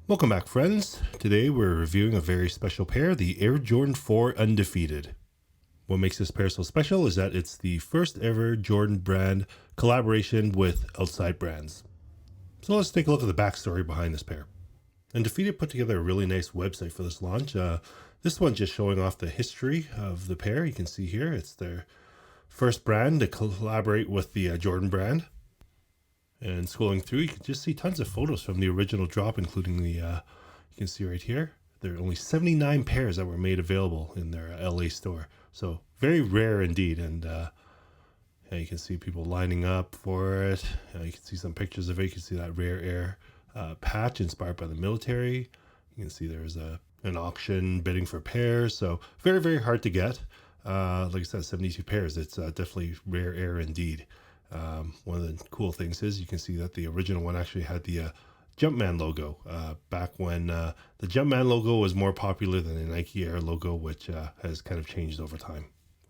Welcome back, friends. Today we're reviewing a very special pair, the Air Jordan 4 Undefeated. What makes this pair so special is that it's the first ever Jordan brand collaboration with outside brands. So let's take a look at the backstory behind this pair. Undefeated put together a really nice website for this launch. This one's just showing off the history of the pair. You can see here it's their first brand to collaborate with the Jordan brand. And scrolling through, you can just see tons of photos from the original drop, including the, you can see right here, there are only 79 pairs that were made available in their LA store. So very rare indeed. And yeah, you can see people lining up for it. You can see some pictures of it. You can see that rare air patch inspired by the military. You can see there's an auction bidding for pairs. So very, very hard to get. Like I said, 72 pairs. It's definitely rare air indeed. One of the cool things is you can see that the original one actually had the Jumpman logo back when the Jumpman logo was more popular than the Nike Air logo, which has kind of changed over time.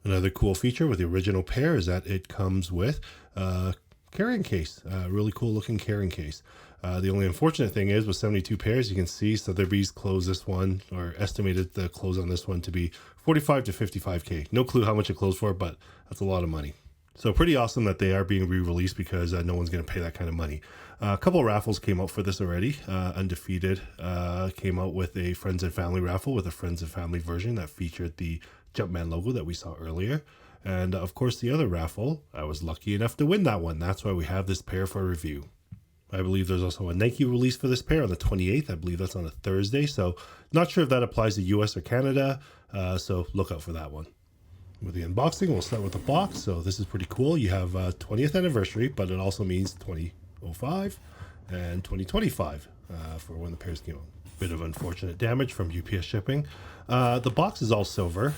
Another cool feature with the original pair is that it comes with a carrying case, a really cool looking carrying case. The only unfortunate thing is with 72 pairs, you can see Sotheby's closed this one, or estimated the close on this one to be 45 to 55K. No clue how much it closed for, but that's a lot of money. So pretty awesome that they are being re-released because no one's going to pay that kind of money. A couple of raffles came out for this already. Undefeated came out with a Friends and Family raffle with a Friends and Family version that featured the Jumpman logo that we saw earlier. And of course, the other raffle, I was lucky enough to win that one. That's why we have this pair for review. I believe there's also a Nike release for this pair on the 28th. I believe that's on a Thursday. So not sure if that applies to US or Canada. So look out for that one. With the unboxing, we'll start with the box. So this is pretty cool. You have 20th anniversary, but it also means 2005 and 2025 for when the pairs came out. Bit of unfortunate damage from UPS shipping. The box is all silver.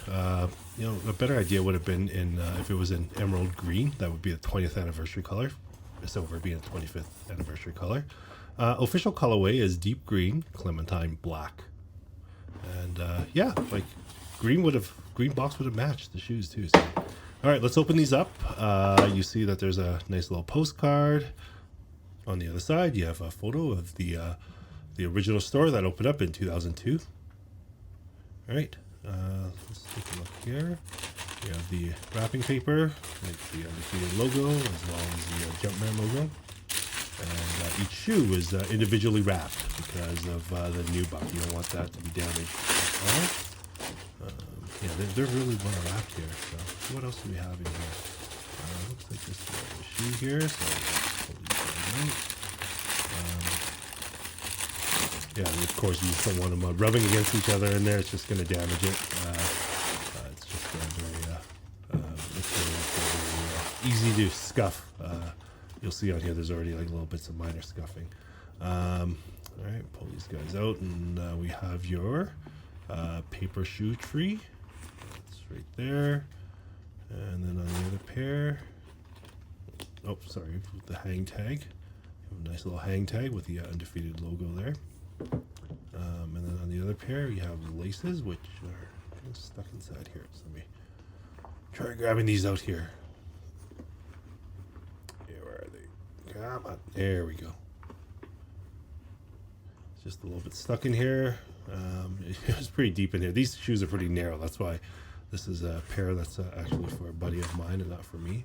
You know, a better idea would have been in if it was in emerald green. That would be the 20th anniversary color. Silver being a 25th anniversary color. Official colorway is deep green, clementine black, and yeah, like green box would have matched the shoes too. So, all right, let's open these up. You see that there's a nice little postcard. On the other side, you have a photo of the original store that opened up in 2002. All right, let's take a look here. We have the wrapping paper, like the Undefeated logo, as well as the Jumpman logo. And each shoe is individually wrapped because of the nubuck. You don't want that to be damaged. All right. Yeah, they're really well wrapped here. So what else do we have in here? Looks like this is a shoe here. So yeah, and of course you just don't want them rubbing against each other in there. It's just going to damage it. It's just very easy to scuff. You'll see on here there's already like little bits of minor scuffing. All right, pull these guys out, and we have your paper shoe tree. It's right there. And then on the other pair, oh, sorry, the hang tag. A nice little hang tag with the Undefeated logo there. And then on the other pair, you have laces, which are kind of stuck inside here. So let me try grabbing these out here. Yeah, where are they? Come on. There we go. It's just a little bit stuck in here. It's pretty deep in here. These shoes are pretty narrow. That's why this is a pair that's actually for a buddy of mine and not for me.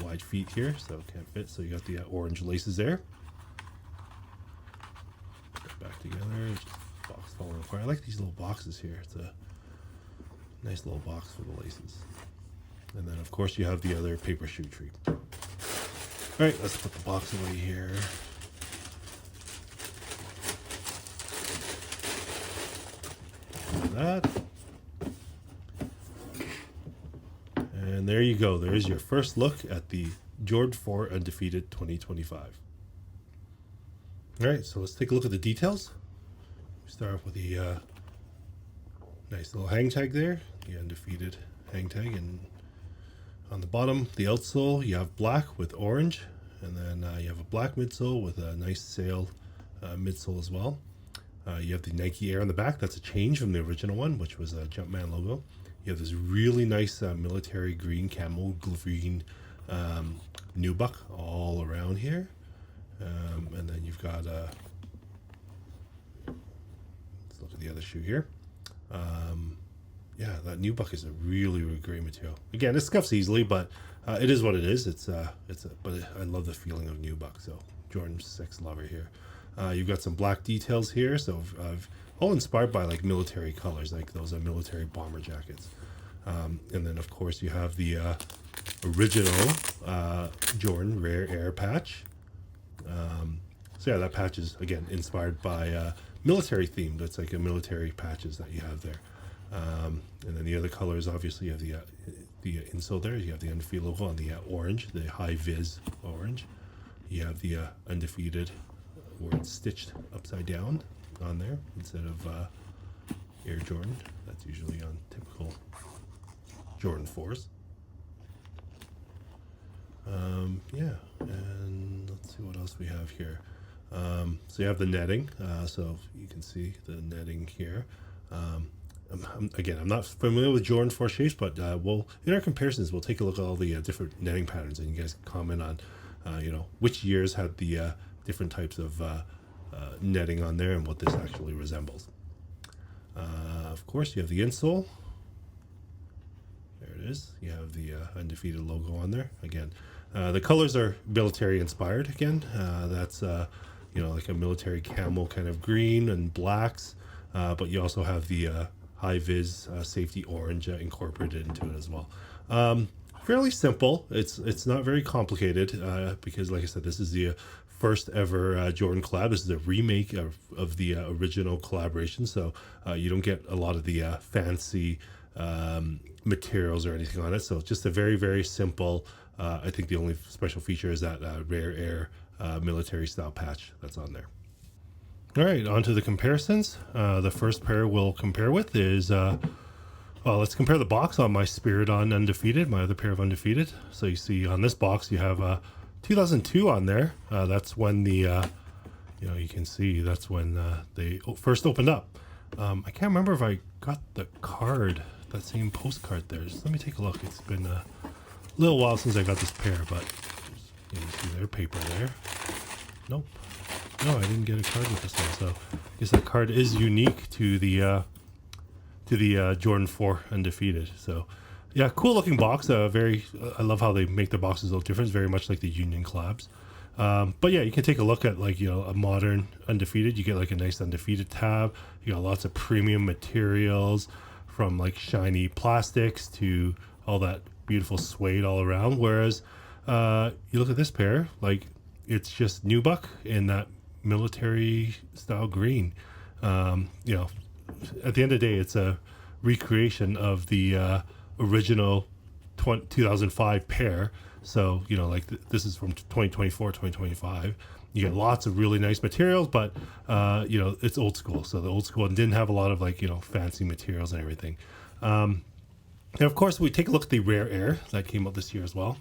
Wide feet here, so it can't fit. So you got the orange laces there. Put it back together. Just box falling apart. I like these little boxes here. It's a nice little box for the laces. And then of course you have the other paper shoe tree. All right, let's put the box away here. That. And there you go. There's your first look at the Jordan 4 Undefeated 2025. All right, so let's take a look at the details. We start off with the nice little hang tag there, the Undefeated hang tag, and on the bottom, the outsole, you have black with orange, and then you have a black midsole with a nice sail midsole as well. You have the Nike Air on the back. That's a change from the original one, which was a Jumpman logo. You have this really nice military green, camel green nubuck all around here. And then you've got the other shoe here. Yeah, that nubuck is a really, really great material. Again, it scuffs easily, but it is what it is. But I love the feeling of nubuck. So Jordan 6 lover here. You've got some black details here, so all inspired by like military colors, like those military bomber jackets. And then of course you have the original Jordan Rare Air patch. So yeah, that patch is again inspired by military themed. It's like a military patches that you have there. And then the other colors, obviously, you have the insole there. You have the Undefeated logo on the orange, the high vis orange. You have the Undefeated where it's stitched upside down on there instead of Air Jordan. That's usually on typical Jordan 4s. Yeah, and let's see what else we have here. So you have the netting, so you can see the netting here. I'm not familiar with Jordan 4 shapes, but in our comparisons, we'll take a look at all the different netting patterns, and you guys can comment on, which years had the different types of netting on there and what this actually resembles. Of course, you have the insole. There it is. You have the Undefeated logo on there. Again, the colors are military inspired. Again, that's like a military camel kind of green and blacks, but you also have the high vis safety orange incorporated into it as well. Fairly simple. It's not very complicated because, like I said, this is the first ever Jordan collab. This is a remake of the original collaboration, so you don't get a lot of the fancy materials or anything on it. So it's just a very, very simple. I think the only special feature is that Rare Air military style patch that's on there. All right, on to the comparisons. The first pair we'll compare with is, let's compare the box on my Spiridon Undefeated, my other pair of Undefeated. So you see on this box you have 2002 on there. That's when the, you can see that's when they first opened up. I can't remember if I got the card, that same postcard there. Just let me take a look. It's been a little while since I got this pair, but you can see their paper there. Nope. No, I didn't get a card with this one, so I guess that card is unique to the Jordan 4 Undefeated. So, yeah, cool looking box. I love how they make their boxes look different. It's very much like the Union collabs. But yeah, you can take a look at a modern Undefeated. You get like a nice Undefeated tab. You got lots of premium materials, from like shiny plastics to all that beautiful suede all around. Whereas you look at this pair, like it's just nubuck in that military style green. At the end of the day, it's a recreation of the original 2005 pair. So this is from 2024 2025. You get lots of really nice materials, but it's old school. So the old school didn't have a lot of fancy materials and everything. And of course, we take a look at the Rare Air that came out this year as well.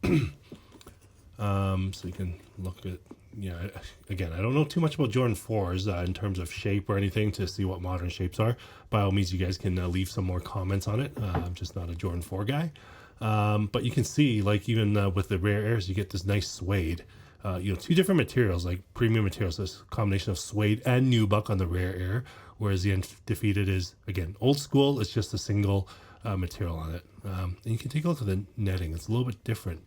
So you can look at, again, I don't know too much about Jordan 4s in terms of shape or anything to see what modern shapes are. By all means, you guys can leave some more comments on it. I'm just not a Jordan 4 guy. But you can see, even with the Rare Airs, you get this nice suede. Two different materials, like premium materials. This combination of suede and nubuck on the Rare Air, whereas the Undefeated is, again, old school. It's just a single material on it. And you can take a look at the netting. It's a little bit different.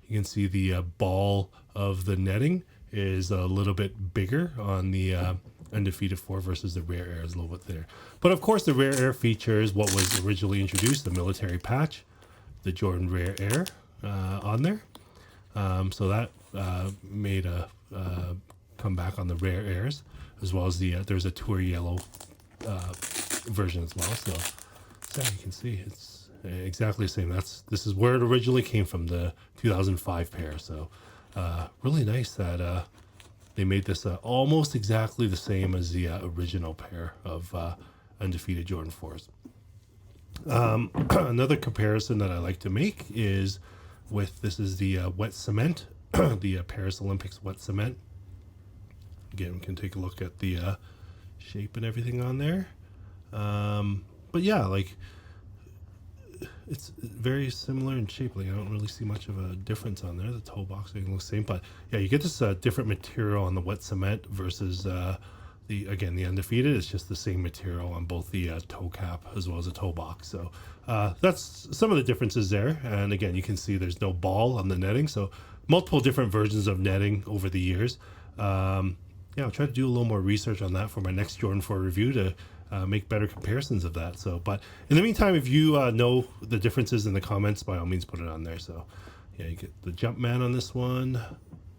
You can see the ball of the netting is a little bit bigger on the Undefeated 4 versus the Rare Air is a little bit thinner. But of course, the Rare Air features what was originally introduced, the military patch, the Jordan Rare Air on there. So that made a comeback on the Rare Airs, as well as there's a tour yellow version as well. So yeah, you can see it's exactly the same. This is where it originally came from, the 2005 pair. So really nice that they made this almost exactly the same as the original pair of Undefeated Jordan 4s. Another comparison that I like to make is this is the wet cement, the Paris Olympics wet cement. Again, we can take a look at the shape and everything on there. But yeah, it's very similar in shape. I don't really see much of a difference on there. The toe box looks the same, but yeah, you get this different material on the wet cement versus the Undefeated is just the same material on both the toe cap as well as the toe box. So that's some of the differences there. And again, you can see there's no ball on the netting. So multiple different versions of netting over the years. Yeah, I'll try to do a little more research on that for my next Jordan 4 review to make better comparisons of that. So, but in the meantime, if you know the differences in the comments, by all means, put it on there. So yeah, you get the Jumpman on this one.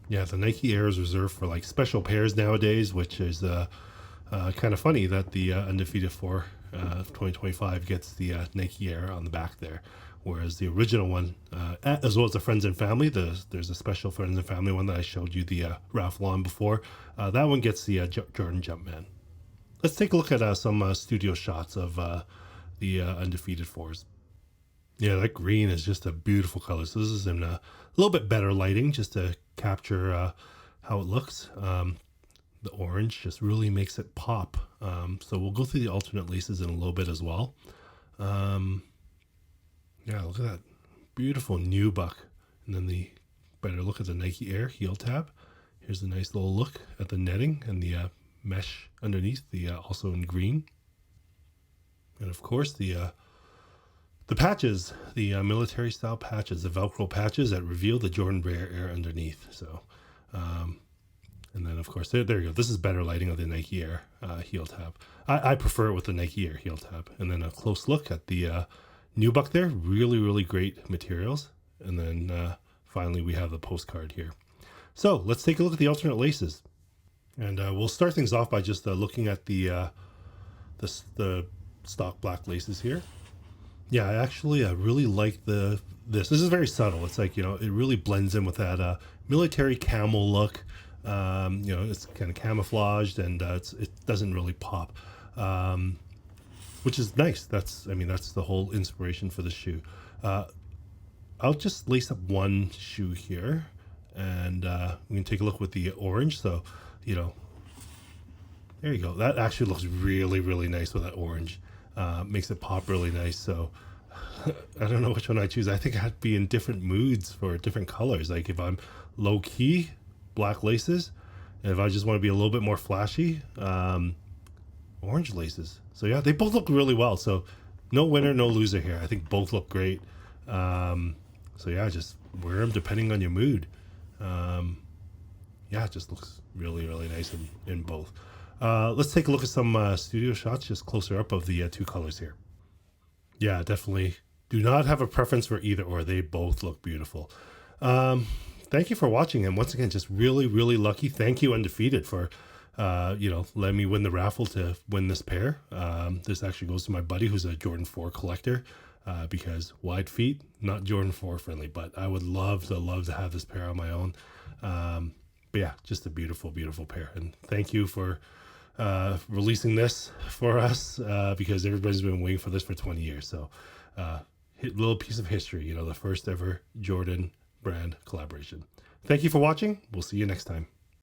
Yeah, the Nike Air is reserved for like special pairs nowadays, which is kind of funny that the Undefeated 4 of 2025 gets the Nike Air on the back there, whereas the original one, as well as the Friends and Family, there's a special Friends and Family one that I showed you the Ralph Lauren before. That one gets the Jordan Jumpman. Let's take a look at some studio shots of the Undefeated 4s. Yeah, that green is just a beautiful color. So this is in a little bit better lighting just to capture how it looks. The orange just really makes it pop. So we'll go through the alternate laces in a little bit as well. Yeah, look at that beautiful nubuck. And then the better look at the Nike Air heel tab. Here's a nice little look at the netting and the mesh underneath, the also in green. And of course the patches, the military style patches, the Velcro patches that reveal the Jordan Rare Air underneath. So, and then of course, there you go. This is better lighting of the Nike Air heel tab. I prefer it with the Nike Air heel tab. And then a close look at the nubuck there. Really, really great materials. And then finally, we have the postcard here. So let's take a look at the alternate laces. And we'll start things off by just looking at the stock black laces here. Yeah, I actually really like this. This is very subtle. It's like, it really blends in with that military camel look. It's kind of camouflaged and it doesn't really pop, which is nice. That's the whole inspiration for the shoe. I'll just lace up one shoe here and we can take a look with the orange. So, there you go. That actually looks really, really nice with that orange. Makes it pop really nice. So I don't know which one I choose. I think I'd be in different moods for different colors. Like if I'm low key, black laces, and if I just want to be a little bit more flashy, orange laces. So yeah, they both look really well. So no winner, no loser here. I think both look great. So yeah, just wear them depending on your mood. Yeah, it just looks really, really nice in both. Let's take a look at some studio shots just closer up of the two colors here. Yeah, definitely do not have a preference for either or. They both look beautiful. Thank you for watching. And once again, just really, really lucky. Thank you, Undefeated, for, letting me win the raffle to win this pair. This actually goes to my buddy who's a Jordan 4 collector because wide feet, not Jordan 4 friendly, but I would love to have this pair on my own. But yeah, just a beautiful, beautiful pair. And thank you for releasing this for us because everybody's been waiting for this for 20 years. So little piece of history, the first ever Jordan brand collaboration. Thank you for watching. We'll see you next time.